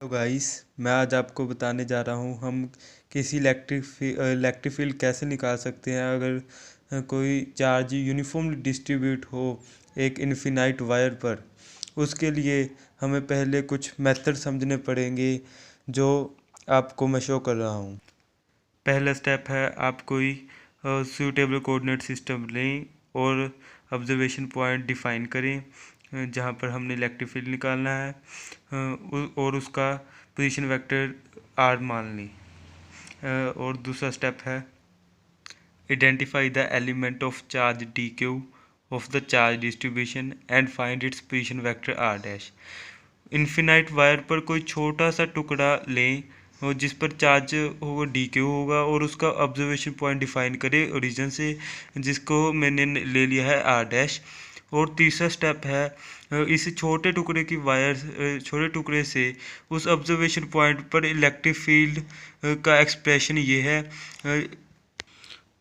तो गाइस मैं आज आपको बताने जा रहा हूँ हम किसी इलेक्ट्रिक फील्ड कैसे निकाल सकते हैं अगर कोई चार्ज यूनिफॉर्मली डिस्ट्रीब्यूट हो एक इनफिनाइट वायर पर। उसके लिए हमें पहले कुछ मेथड समझने पड़ेंगे जो आपको मैं शो कर रहा हूँ। पहला स्टेप है आप कोई सूटेबल कोऑर्डिनेट सिस्टम लें और ऑब्जर्वेशन पॉइंट डिफाइन करें जहाँ पर हमने इलेक्ट्रिक फील्ड निकालना है और उसका पोजीशन वेक्टर आर मान लें। और दूसरा स्टेप है identify the element of charge D Q of the charge distribution and find its position vector R dash. Infinite wire पर कोई छोटा सा टुकड़ा लें और जिस पर चार्ज होगा डी क्यू होगा और उसका ऑब्जर्वेशन पॉइंट डिफाइन करें ओरिजिन से जिसको मैंने ले लिया है आर डैश। और तीसरा स्टेप है इस छोटे टुकड़े की वायर छोटे टुकड़े से उस ऑब्जर्वेशन पॉइंट पर इलेक्ट्रिक फील्ड का एक्सप्रेशन ये है।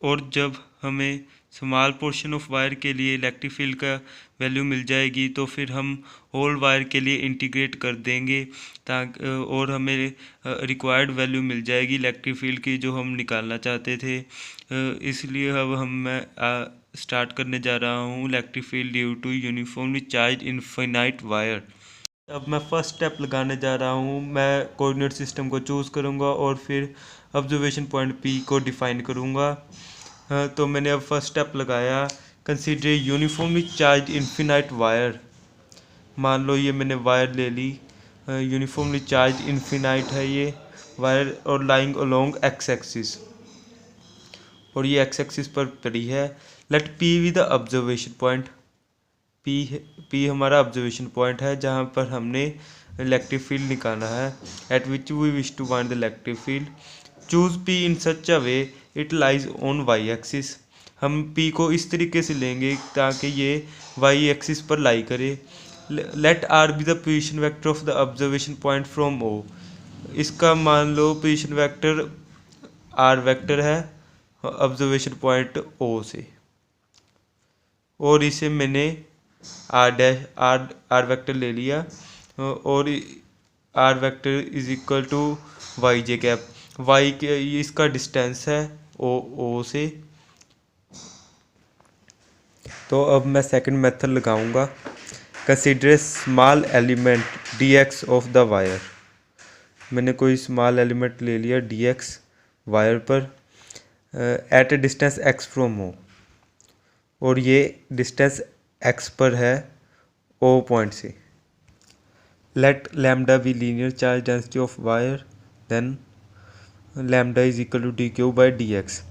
और जब हमें स्मॉल पोर्शन ऑफ वायर के लिए इलेक्ट्रिक फील्ड का वैल्यू मिल जाएगी तो फिर हम होल वायर के लिए इंटीग्रेट कर देंगे ताकि और हमें रिक्वायर्ड वैल्यू मिल जाएगी इलेक्ट्रिक फील्ड की जो हम निकालना चाहते थे। इसलिए अब मैं स्टार्ट करने जा रहा हूँ electric field due to uniformly charge infinite wire. अब मैं फर्स्ट स्टेप लगाने जा रहा हूँ। मैं कोऑर्डिनेट सिस्टम को चूज़ करूँगा और फिर ऑब्जर्वेशन पॉइंट पी को डिफाइन करूँगा। तो मैंने अब फर्स्ट स्टेप लगाया consider uniformly charge infinite wire. मान लो ये मैंने वायर ले ली, यूनिफॉर्मली चार्ज इनफिनाइट है ये वायर और लाइंग अलोंग एक्स एक्सिस और ये एक्स एक्सिस पर पड़ी है। Let P with the observation point. P हमारा ऑब्जर्वेशन पॉइंट है जहाँ पर हमने इलेक्ट्रिक फील्ड निकालना है at which we wish to find the electric field. Choose P in such a way it lies on Y axis. हम P को इस तरीके से लेंगे ताकि ये वाई एक्सिस पर लाई करे। Let R be the position vector of the observation point from O. इसका मान लो पोजीशन वेक्टर आर वेक्टर है ऑब्जर्वेशन पॉइंट ओ से और इसे मैंने आर वेक्टर ले लिया और R vector is equal to Y J cap. Y के इसका डिस्टेंस है ओ से। तो अब मैं सेकंड मेथड लगाऊंगा consider small element D X of the wire. मैंने कोई स्मॉल एलिमेंट ले लिया डी एक्स वायर पर at a distance X from O और ये डिस्टेंस एक्स पर है ओ पॉइंट से। Let lambda be linear charge density of wire then lambda is equal to D Q by D X.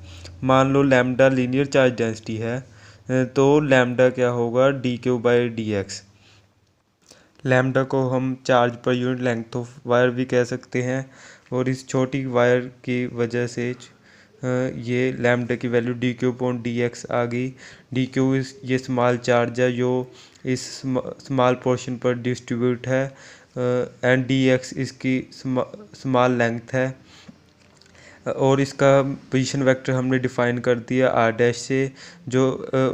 मान लो lambda linear charge density है तो lambda क्या होगा D Q by D X. Lambda को हम charge per unit length of wire भी कह सकते हैं और इस छोटी वायर की वजह से ये लैम्डा की value D Q point D X आ गई। डी क्यू ये स्मॉल चार्ज है जो इस स्मॉल पोर्शन पर डिस्ट्रीब्यूट है एंड डी एक्स इसकी स्मॉल लेंथ है और इसका पोजीशन वेक्टर हमने डिफाइन कर दिया आर डैश से जो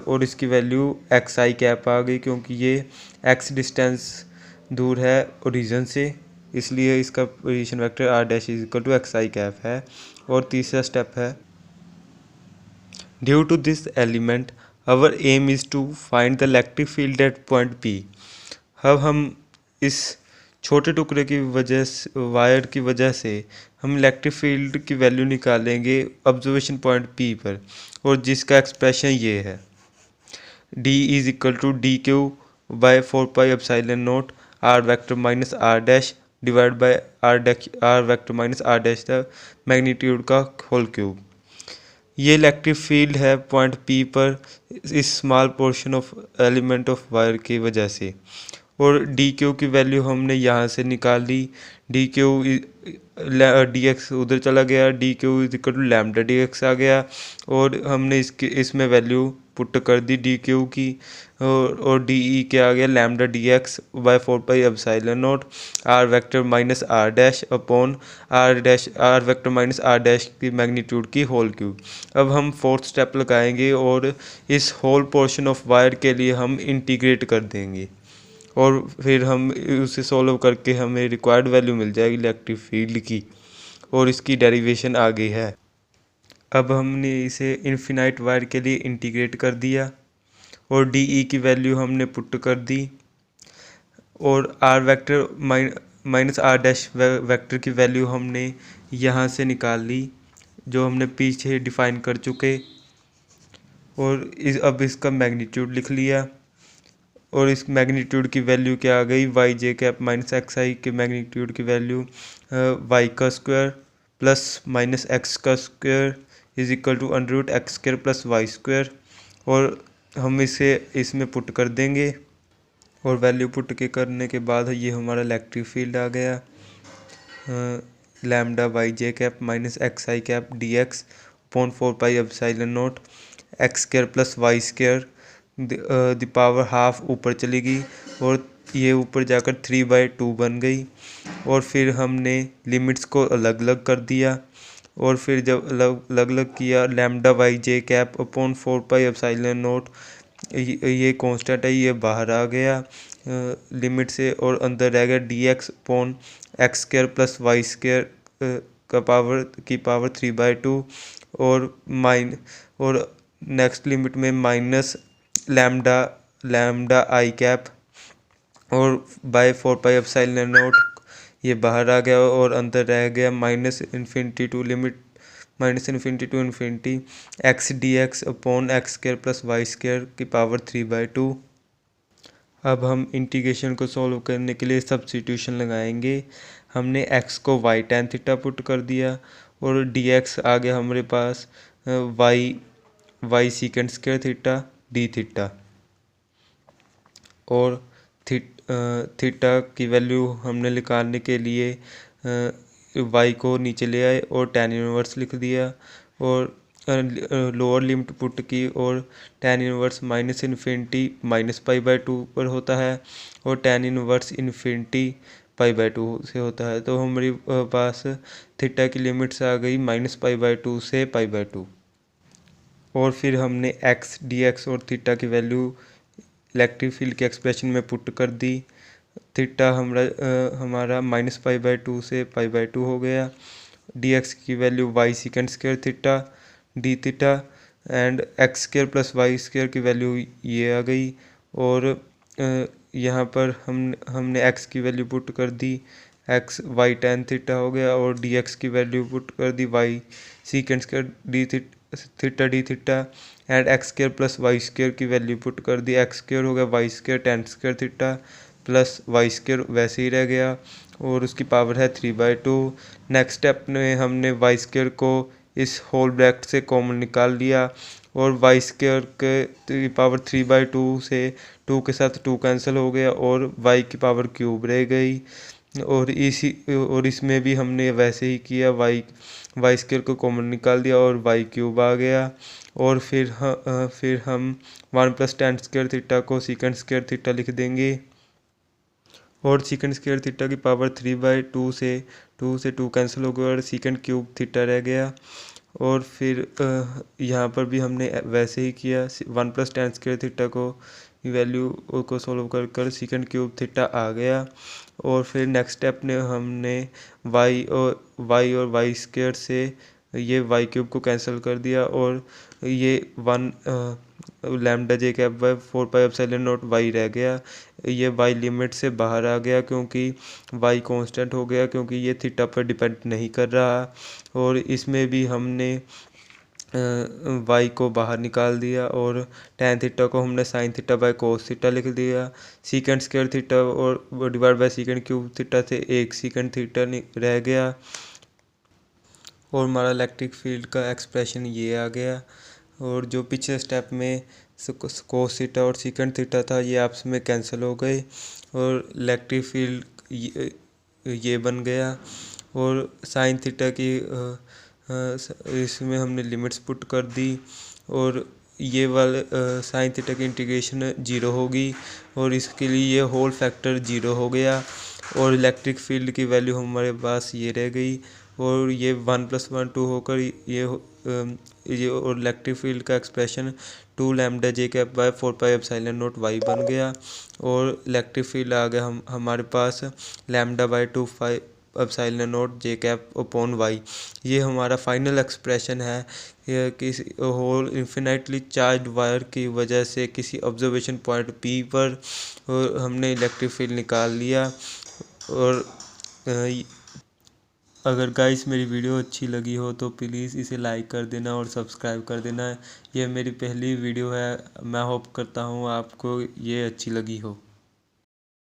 और इसकी वैल्यू एक्स आई कैप आ गई क्योंकि ये एक्स डिस्टेंस दूर है ओरिजिन से, इसलिए इसका position vector R dash is equal to X I cap है। और तीसरा स्टेप है due to this element our aim is to find the electric field at point P. अब हम इस छोटे टुकड़े की वजह से वायर की वजह से हम इलेक्ट्रिक फील्ड की वैल्यू निकालेंगे ऑब्जर्वेशन पॉइंट पी पर और जिसका एक्सप्रेशन ये है D is equal to D Q by 4 pi epsilon naught R vector minus R dash divide by R vector minus R dash the magnitude का whole cube. ये electric field है point P पर इस small portion of element of wire की वजह से और D Q की वैल्यू हमने यहाँ से निकाल ली। डी क्यू डी एक्स उधर चला गया, D Q is equal to lambda D X आ गया और हमने इसमें वैल्यू पुट कर दी डी क्यू की और डी ई क्या आ गया lambda D X by 4 pi epsilon naught R vector minus R dash upon R vector minus R dash की मैग्नीट्यूड की होल क्यूब। अब हम फोर्थ स्टेप लगाएंगे और इस होल पोर्शन ऑफ वायर के लिए हम इंटीग्रेट कर देंगे और फिर हम उसे सॉल्व करके हमें रिक्वायर्ड वैल्यू मिल जाएगी इलेक्ट्रिक फील्ड की, और इसकी डेरिवेशन आ गई है। अब हमने इसे इन्फिनाइट वायर के लिए इंटीग्रेट कर दिया और डी ई की वैल्यू हमने पुट कर दी, और R vector minus R dash vector की वैल्यू हमने यहाँ से निकाल ली जो हमने पीछे डिफाइन कर चुके, और अब इसका मैग्नीट्यूड लिख लिया। और इस मैग्नीट्यूड की वैल्यू क्या आ गई, Y J cap minus X I के मैग्नीट्यूड की वैल्यू वाई का स्क्वायर प्लस माइनस एक्स का square is equal to under root X square plus Y square. और हम इसे इसमें पुट कर देंगे, और वैल्यू पुट के करने के बाद ये हमारा इलेक्ट्रिक फील्ड आ गया, lambda Y J cap minus X I cap D X upon 4 pi epsilon naught X square plus Y square the power half ऊपर चली गई, और ये ऊपर जाकर 3/2 बन गई। और फिर हमने लिमिट्स को अलग अलग कर दिया, और फिर जब अलग अलग किया lambda Y J cap upon 4 pi epsilon naught, ये कांस्टेंट है, ये बाहर आ गया लिमिट से, और अंदर रह गया D X upon X square plus Y square का पावर 3/2, और नेक्स्ट लिमिट में माइनस लैम्डा आई कैप और बाय 4 पाई एप्सिलॉन नॉट, ये बाहर आ गया, और अंदर रह गया minus infinity to infinity X D X upon X square plus Y square की पावर 3/2। अब हम इंटीग्रेशन को सॉल्व करने के लिए सब्स्टिट्यूशन लगाएंगे। हमने x को y tan थीटा पुट कर दिया, और dx आ गया हमारे पास y secant square theta D theta, और थीटा की वैल्यू हमने निकालने के लिए y को नीचे ले आए और tan इनवर्स लिख दिया, और लोअर लिमिट पुट की, और tan inverse minus infinity minus pi पर होता है, और tan इनवर्स इन्फिनिटी पाई/2 से होता है। तो हमारे पास थीटा की लिमिट्स आ गई माइनस पाई/2 से पाई/2। और फिर हमने x dx और थीटा की वैल्यू इलेक्ट्रिक फील्ड के एक्सप्रेशन में पुट कर दी। थीटा हमारा माइनस पाई/2 से पाई/2 हो गया, dx की value y secant square theta D theta and X square plus Y square की वैल्यू ये आ गई, और यहाँ पर हमने x की वैल्यू पुट कर दी, x y tan थीटा हो गया, और dx की वैल्यू पुट कर दी y secant square D theta and X square plus Y square की वैल्यू पुट कर दी, एक्स स्क्वायर हो गया Y square tan square theta plus Y square वैसे ही रह गया, और उसकी पावर है 3/2। नेक्स्ट स्टेप में हमने वाई स्क्वायर को इस होल ब्रैकेट से कॉमन निकाल लिया, और वाई स्क्वायर के पावर 3/2 से 2 के साथ 2 कैंसिल हो गया, और वाई की पावर क्यूब रह गई, और इसमें भी हमने वैसे ही किया, वाई स्क्वायर को कॉमन निकाल दिया और वाई क्यूब आ गया। और फिर हम 1 + tan स्क्वायर थीटा को सीकेंड स्क्वायर थीटा लिख देंगे, और सीकेंड स्क्वायर थीटा की पावर 3/2 से 2 कैंसिल हो गया, और सीकेंड क्यूब थीटा रह गया। और फिर यहाँ पर भी हमने वैसे ही किया, 1 + tan स्क्वायर थीटा को वैल्यू को सॉल्व कर सीकेंड क्यूब थीटा आ गया। और फिर नेक्स्ट स्टेप में हमने वाई और वाई स्क्वायर से ये वाई क्यूब को कैंसिल कर दिया, और ये 1 lambda J cap by 4 pi epsilon naught Y रह गया। ये वाई लिमिट से बाहर आ गया क्योंकि वाई कांस्टेंट हो गया, क्योंकि ये थीटा पर डिपेंड नहीं कर रहा। और इसमें भी हमने वाई को बाहर निकाल दिया, और tan थीटा को हमने sine theta by cos theta लिख दिया। सीकेंड स्क्वायर थीटा और डिवाइड बाय सीकेंड क्यूब थीटा से 1 सीकेंड थीटा रह गया, और हमारा इलेक्ट्रिक फील्ड का एक्सप्रेशन ये आ गया। और जो पिछले स्टेप में कोस थीटा और सीकेंड थीटा था, ये आपस में कैंसिल हो गए, और इलेक्ट्रिक फील्ड ये बन गया। और साइन थीटा की इसमें हमने लिमिट्स पुट कर दी, और ये वाले साइन थीटा की इंटीग्रेशन 0 होगी, और इसके लिए ये होल फैक्टर 0 हो गया, और इलेक्ट्रिक फील्ड की वैल्यू हमारे पास ये रह गई। और ये 1+1 2 होकर ये और इलेक्ट्रिक फील्ड का expression 2 lambda J cap by 4 pi epsilon naught Y बन गया। और इलेक्ट्रिक फील्ड आ गया हमारे पास lambda by 2 pi epsilon naught J cap upon Y. ये हमारा फाइनल एक्सप्रेशन है। यह किसी होल इन्फिनाइटली चार्ज वायर की वजह से किसी ऑब्जर्वेशन पॉइंट पी पर हमने इलेक्ट्रिक फील्ड निकाल लिया। और अगर गाइस मेरी वीडियो अच्छी लगी हो तो प्लीज़ इसे लाइक कर देना और सब्सक्राइब कर देना। यह मेरी पहली वीडियो है, मैं होप करता हूँ आपको ये अच्छी लगी हो।